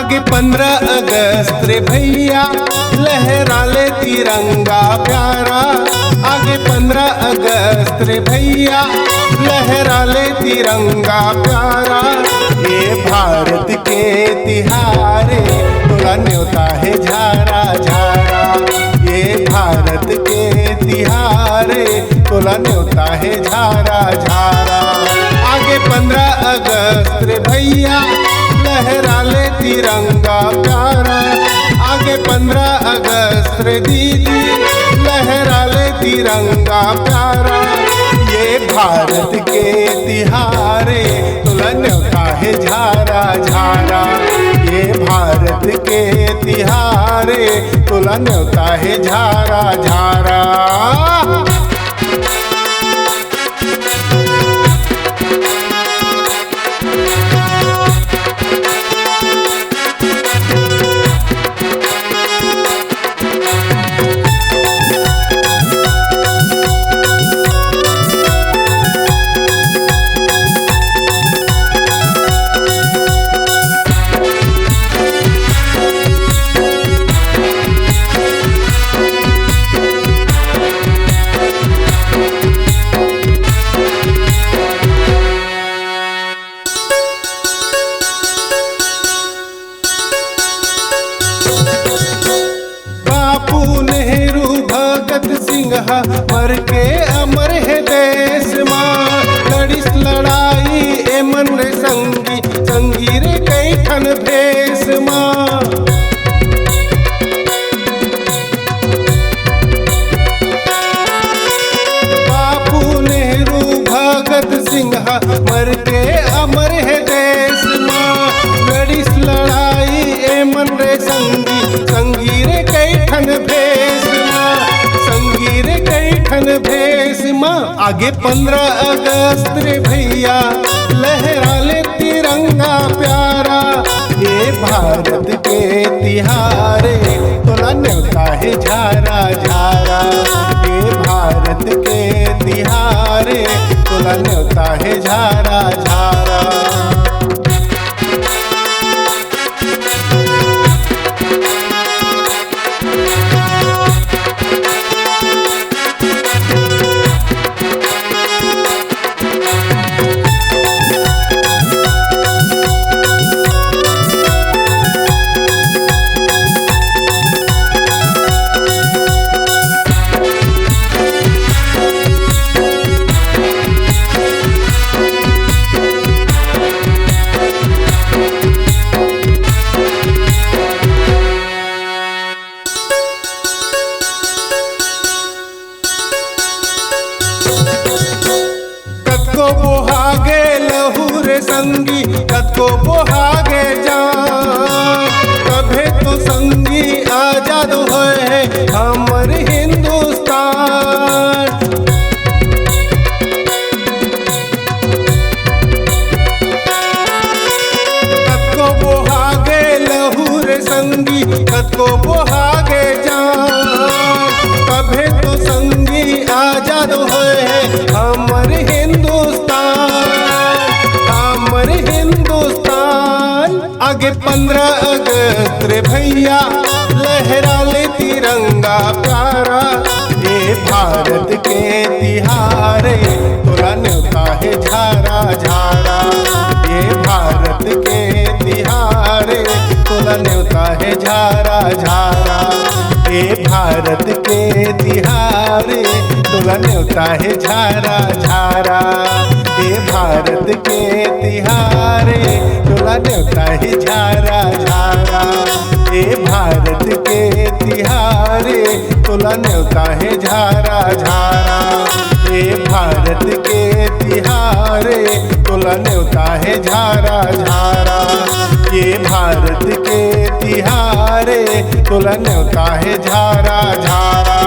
आगे 15 अगस्त रे भैया लहरा ले तिरंगा प्यारा। आगे 15 अगस्त रे भैया लहरा ले तिरंगा प्यारा। ये भारत के तिहारे तोला न्योता है झारा झारा। ये भारत के तिहारे तोला न्योता है झारा झारा। आगे 15 अगस्त रे भैया लहरा ले तिरंगा प्यारा। आगे 15 अगस्त रे दीदी लहरा ले तिरंगा प्यारा। ये भारत के तिहारे तोला न्योता है झारा झारा। ये भारत के तिहारे तोला न्योता है झारा झारा। नेहरू भगत सिंह मर के अमर है देश माँ। लड़िस लड़ाई ए मन रे संगी संगी रे कई ठन भेष माँ। बापू नेहरू भगत सिंह मर के अमर है देश माँ। लड़िस लड़ाई ए मन रे संगी संगी रे कई ठन भेष माँ। संगी रे कई ठन भेष माँ। आगे 15 अगस्त रे भैया लहरा ले तिरंगा प्यारा। ये भारत के तिहारे तोला न्योता है झारा झारा। ये भारत के तिहारे तोला न्योता है झारा झारा। कतको बोहागे लहू रे संगी कतको बोहागे जान। कभे तो संगी आजाद है हमर हिंदुस्तान। कतको बोहागे लहू रे संगी कतको बोहागे जान। कभे तो संगी आजाद है हमर हिंदुस्तान। आगे 15 अगस्त रे भैया लहरा ले तिरंगा प्यारा। ये भारत के तिहारे तोला न्योता है झारा झारा। ये भारत के तिहारे तोला न्योता है झारा झारा। ये भारत के तिहारे तोला न्योता है झारा झारा। ये भारत के तिहारे तोला न्योता है झारा झारा। ये भारत के तिहारे तोला न्योता है झारा झारा। ये भारत के तिहारे तोला न्योता है झारा झारा। ये भारत के तिहारे तोला न्योता है झारा झारा।